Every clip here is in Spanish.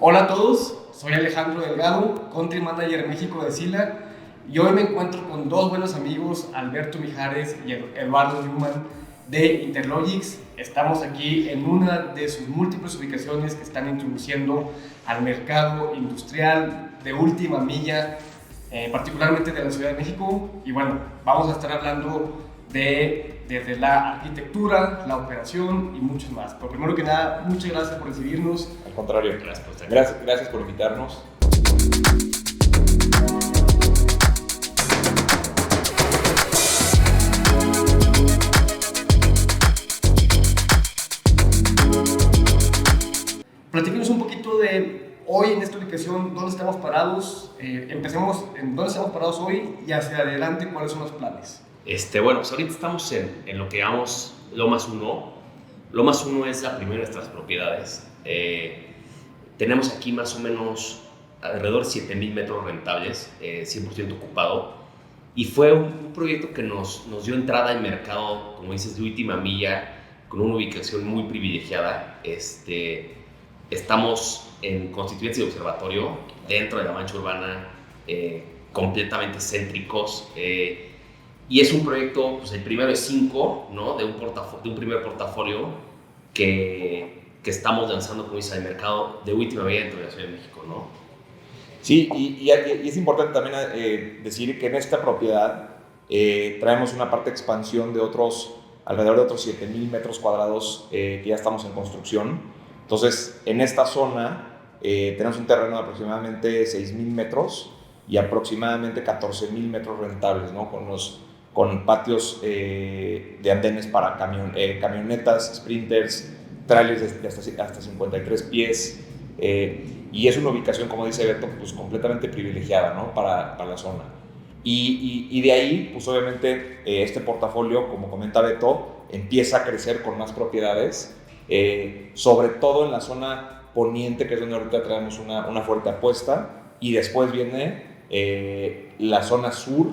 Hola a todos, soy Alejandro Delgado, Country Manager México de Sila, y hoy me encuentro con dos buenos amigos, Alberto Mijares y Eduardo Newman de Interlogics. Estamos aquí en una de sus múltiples ubicaciones que están introduciendo al mercado industrial de última milla, particularmente de la Ciudad de México. Y bueno, vamos a estar hablando desde la arquitectura, la operación y mucho más. Pero primero que nada, muchas gracias por recibirnos. Al contrario, Gracias por estar aquí. gracias por invitarnos. Platíquenos un poquito de hoy en esta ubicación, dónde estamos parados. Empecemos en dónde estamos parados hoy y hacia adelante, cuáles son los planes. Bueno, pues ahorita estamos en lo que llamamos Lomas 1. Lomas 1 es la primera de nuestras propiedades. Tenemos aquí más o menos alrededor de 7,000 metros rentables, 100% ocupado. Y fue un proyecto que nos dio entrada al mercado, como dices, de última milla, con una ubicación muy privilegiada. Estamos en Constituyentes y Observatorio, dentro de la mancha urbana, completamente céntricos. Y es un proyecto, pues el primero de 5, ¿no? de un primer portafolio que estamos lanzando, como dice, al mercado de última milla dentro de la Ciudad de México, ¿no? Sí, y es importante también decir que en esta propiedad traemos una parte de expansión de alrededor de otros 7,000 metros cuadrados que ya estamos en construcción. Entonces, en esta zona tenemos un terreno de aproximadamente 6,000 metros y aproximadamente 14,000 metros rentables, ¿no? Con patios de andenes para camionetas, sprinters, trailers de hasta 53 pies. Y es una ubicación, como dice Beto, pues completamente privilegiada, ¿no? para la zona. Y de ahí, pues obviamente, este portafolio, como comenta Beto, empieza a crecer con más propiedades, sobre todo en la zona poniente, que es donde ahorita traemos una fuerte apuesta, y después viene la zona sur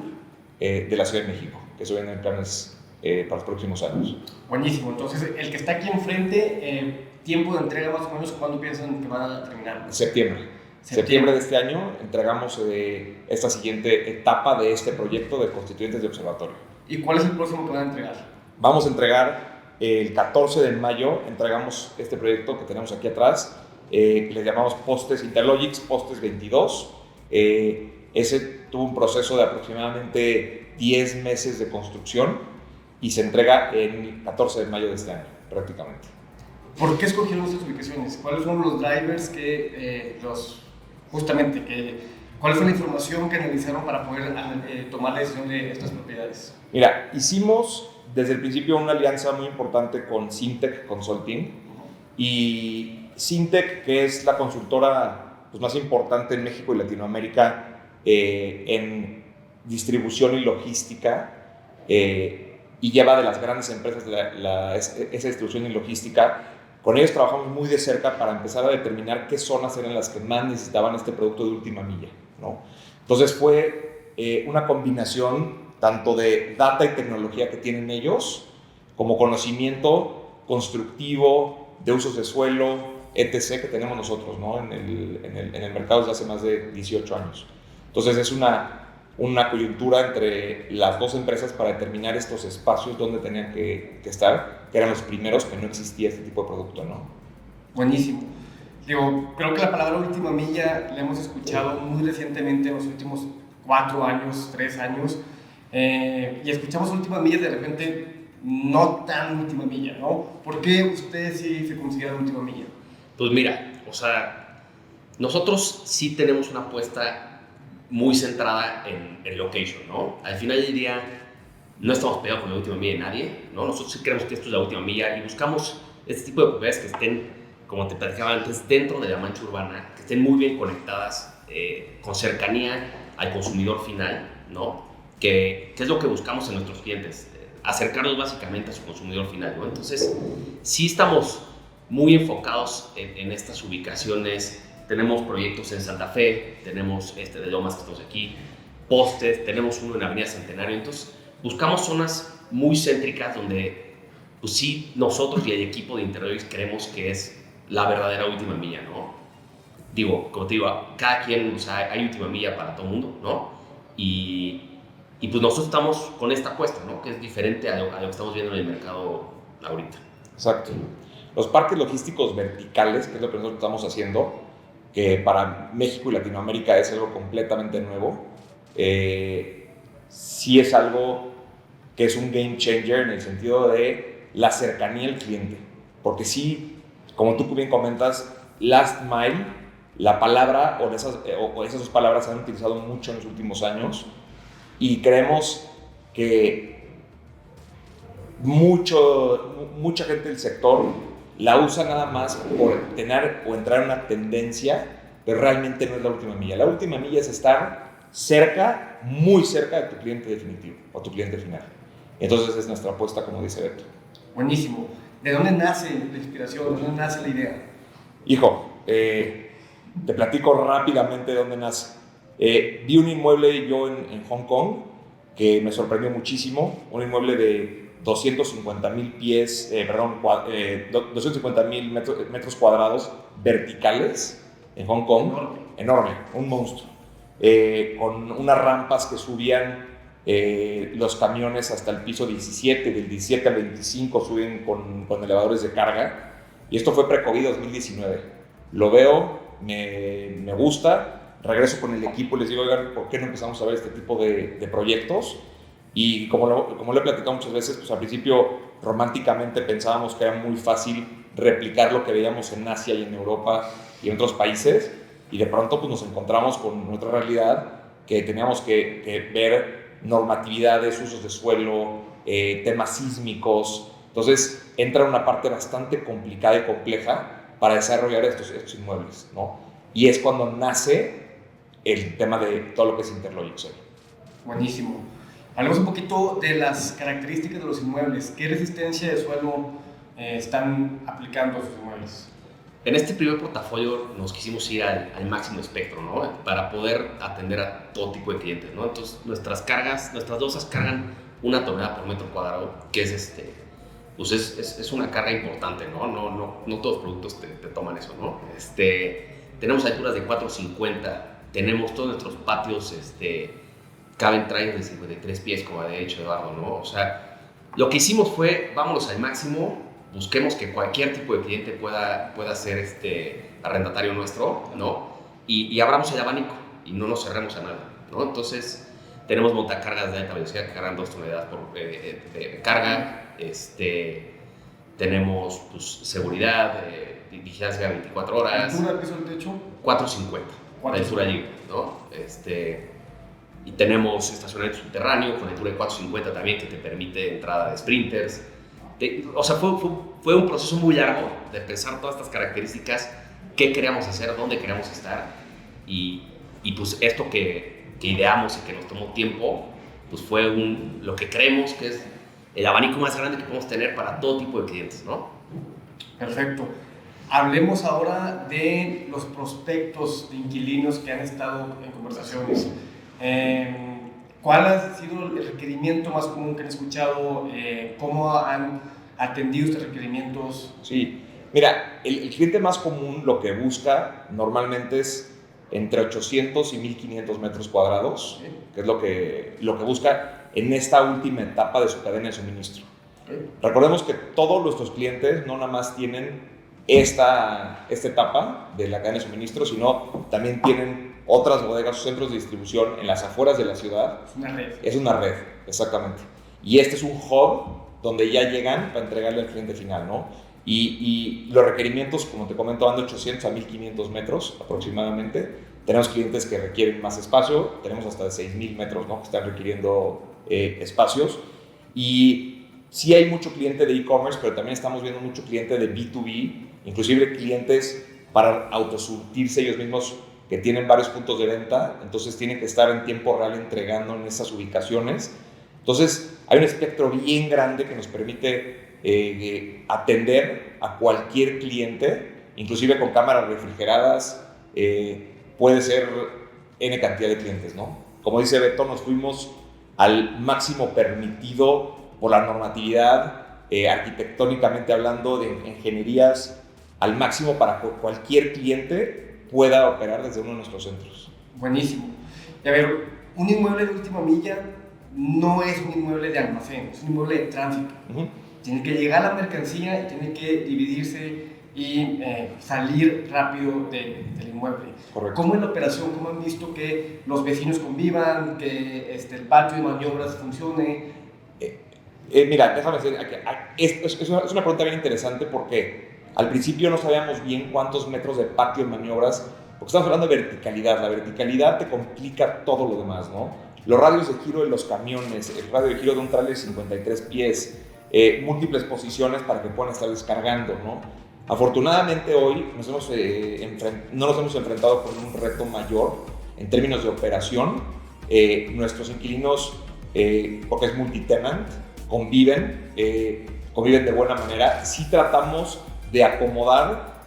de la Ciudad de México, que eso viene en planes para los próximos años. Buenísimo, entonces el que está aquí enfrente, tiempo de entrega más o menos, ¿cuándo piensan que van a terminar? Septiembre de este año entregamos esta siguiente etapa de este proyecto de Constituyentes de Observatorio. ¿Y cuál es el próximo que van a entregar? Vamos a entregar el 14 de mayo, entregamos este proyecto que tenemos aquí atrás, le llamamos Postes Interlogics, Postes 22. Ese tuvo un proceso de aproximadamente 10 meses de construcción y se entrega el 14 de mayo de este año, prácticamente. ¿Por qué escogieron estas ubicaciones? ¿Cuáles fueron los drivers cuál fue la información que analizaron para poder tomar la decisión de estas propiedades? Mira, hicimos desde el principio una alianza muy importante con Syntec Consulting, y Syntec, que es la consultora pues, más importante en México y Latinoamérica en distribución y logística, y lleva de las grandes empresas esa distribución y logística. Con ellos trabajamos muy de cerca para empezar a determinar qué zonas eran las que más necesitaban este producto de última milla, ¿no? Entonces fue una combinación tanto de data y tecnología que tienen ellos, como conocimiento constructivo, de usos de suelo, etc., que tenemos nosotros, ¿no? en el mercado desde hace más de 18 años. Entonces es una coyuntura entre las dos empresas para determinar estos espacios donde tenían que estar, que eran los primeros que no existía este tipo de producto, ¿no? Buenísimo. Creo que la palabra última milla la hemos escuchado muy recientemente en los últimos 4 años, 3 años, y escuchamos última milla de repente no tan última milla, ¿no? ¿Por qué ustedes sí se consideran última milla? Pues mira, nosotros sí tenemos una apuesta muy centrada en location, ¿no? Al final del día no estamos pegados con la última milla de nadie, ¿no? Nosotros sí creemos que esto es la última milla y buscamos este tipo de propiedades que estén, como te platicaba antes, dentro de la mancha urbana, que estén muy bien conectadas, con cercanía al consumidor final, ¿no? Que es lo que buscamos en nuestros clientes, acercarlos básicamente a su consumidor final, ¿no? Entonces, sí estamos muy enfocados en estas ubicaciones. Tenemos proyectos en Santa Fe, tenemos de Lomas que estamos aquí, Postes, tenemos uno en Avenida Centenario. Entonces, buscamos zonas muy céntricas donde, pues sí, nosotros y el equipo de Interlogics creemos que es la verdadera última milla, ¿no? digo, como te digo, cada quien, o sea, hay última milla para todo el mundo, ¿no? Y pues nosotros estamos con esta apuesta, ¿no? Que es diferente a lo que estamos viendo en el mercado ahorita. Exacto. Los parques logísticos verticales, que es lo que nosotros estamos haciendo, que para México y Latinoamérica es algo completamente nuevo, sí es algo que es un game changer en el sentido de la cercanía al cliente. Porque sí, como tú bien comentas, last mile, la palabra o esas dos palabras se han utilizado mucho en los últimos años y creemos que mucha gente del sector la usa nada más por tener o entrar en una tendencia, pero realmente no es la última milla. La última milla es estar cerca, muy cerca de tu cliente definitivo o tu cliente final. Entonces es nuestra apuesta, como dice Beto. Buenísimo. ¿De dónde nace la inspiración? ¿De dónde nace la idea? Hijo, te platico rápidamente de dónde nace. Vi un inmueble yo en Hong Kong que me sorprendió muchísimo, un inmueble de 250,000 metros cuadrados verticales en Hong Kong, enorme, un monstruo, con unas rampas que subían los camiones hasta el piso 17, del 17 al 25 suben con elevadores de carga, y esto fue pre-COVID 2019. Lo veo, me gusta, regreso con el equipo y les digo, oigan, ¿por qué no empezamos a ver este tipo de proyectos? Y como lo he platicado muchas veces, pues al principio románticamente pensábamos que era muy fácil replicar lo que veíamos en Asia y en Europa y en otros países, y de pronto pues nos encontramos con otra realidad que teníamos que ver normatividades, usos de suelo, temas sísmicos. Entonces entra una parte bastante complicada y compleja para desarrollar estos inmuebles, ¿no? Y es cuando nace el tema de todo lo que es Interlogix hoy. Buenísimo. Hablemos un poquito de las características de los inmuebles. ¿Qué resistencia de suelo están aplicando a sus inmuebles? En este primer portafolio nos quisimos ir al máximo espectro, ¿no? Para poder atender a todo tipo de clientes, ¿no? Entonces, nuestras dosas cargan 1 tonelada por metro cuadrado, que es pues es una carga importante, ¿no? No todos los productos te toman eso, ¿no? Tenemos alturas de 4.50, tenemos todos nuestros patios, caben trailers de 53 pies, como había dicho Eduardo, ¿no? O sea, lo que hicimos fue, vámonos al máximo, busquemos que cualquier tipo de cliente pueda ser arrendatario nuestro, ¿no? Y abramos el abanico y no nos cerremos a nada, ¿no? Entonces, tenemos montacargas de alta velocidad que cargan 2 toneladas de carga, tenemos pues, seguridad, vigilancia 24 horas. ¿Altura, piso, el techo? 4.50, la altura libre, ¿no? Y tenemos estacionamiento subterráneo con altura de 4.50 también, que te permite entrada de sprinters. O sea, fue un proceso muy largo de pensar todas estas características, qué queríamos hacer, dónde queríamos estar, y pues esto que ideamos y que nos tomó tiempo, pues fue lo que creemos que es el abanico más grande que podemos tener para todo tipo de clientes, ¿no? Perfecto. Hablemos ahora de los prospectos de inquilinos que han estado en conversaciones. ¿Cuál ha sido el requerimiento más común que han escuchado? ¿Cómo han atendido estos requerimientos? Sí, mira, el cliente más común lo que busca normalmente es entre 800 y 1500 metros cuadrados, ¿sí? Que es lo que busca en esta última etapa de su cadena de suministro. ¿Sí? Recordemos que todos nuestros clientes no nada más tienen esta etapa de la cadena de suministro, sino también tienen otras bodegas o centros de distribución en las afueras de la ciudad. Es una red. Es una red, exactamente. Y este es un hub donde ya llegan para entregarle al cliente final, ¿no? Y los requerimientos, como te comento, van de 800 a 1500 metros aproximadamente. Tenemos clientes que requieren más espacio, tenemos hasta de 6000 metros, ¿no? Que están requiriendo espacios. Y sí hay mucho cliente de e-commerce, pero también estamos viendo mucho cliente de B2B, inclusive clientes para autosurtirse ellos mismos, que tienen varios puntos de venta, entonces tienen que estar en tiempo real entregando en esas ubicaciones. Entonces hay un espectro bien grande que nos permite atender a cualquier cliente, inclusive con cámaras refrigeradas, puede ser N cantidad de clientes, ¿no? Como dice Beto, nos fuimos al máximo permitido por la normatividad, arquitectónicamente hablando, de ingenierías, al máximo para cualquier cliente pueda operar desde uno de nuestros centros. Buenísimo. Y a ver, un inmueble de última milla no es un inmueble de almacén, es un inmueble de tránsito. Tiene que llegar la mercancía y tiene que dividirse y salir rápido del inmueble. Correcto. ¿Cómo es la operación? ¿Cómo han visto que los vecinos convivan, que el patio de maniobras funcione? Mira, déjame decir, es una pregunta bien interesante porque al principio no sabíamos bien cuántos metros de patio de maniobras, porque estamos hablando de verticalidad. La verticalidad te complica todo lo demás, ¿no? Los radios de giro de los camiones, el radio de giro de un tráiler de 53 pies, múltiples posiciones para que puedan estar descargando, ¿no? Afortunadamente hoy no nos hemos enfrentado con un reto mayor en términos de operación. Nuestros inquilinos, porque es multitenant, conviven de buena manera. Sí tratamos de acomodar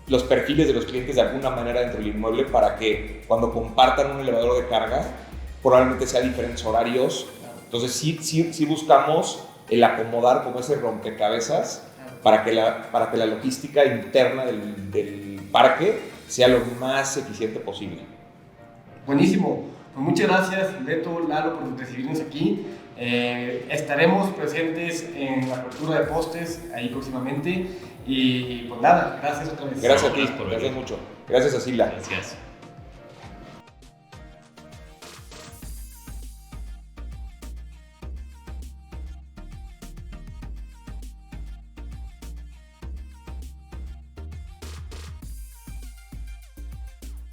los perfiles de los clientes de alguna manera dentro del inmueble para que cuando compartan un elevador de carga probablemente sea diferentes horarios. Entonces sí buscamos el acomodar como ese rompecabezas para que la logística interna del parque sea lo más eficiente posible. Buenísimo. Pues muchas gracias, Beto, Lalo, por recibirnos aquí. Estaremos presentes en la apertura de postes ahí próximamente. Y pues nada, gracias otra vez. Gracias a ti, gracias mucho. Gracias a Sila. Gracias.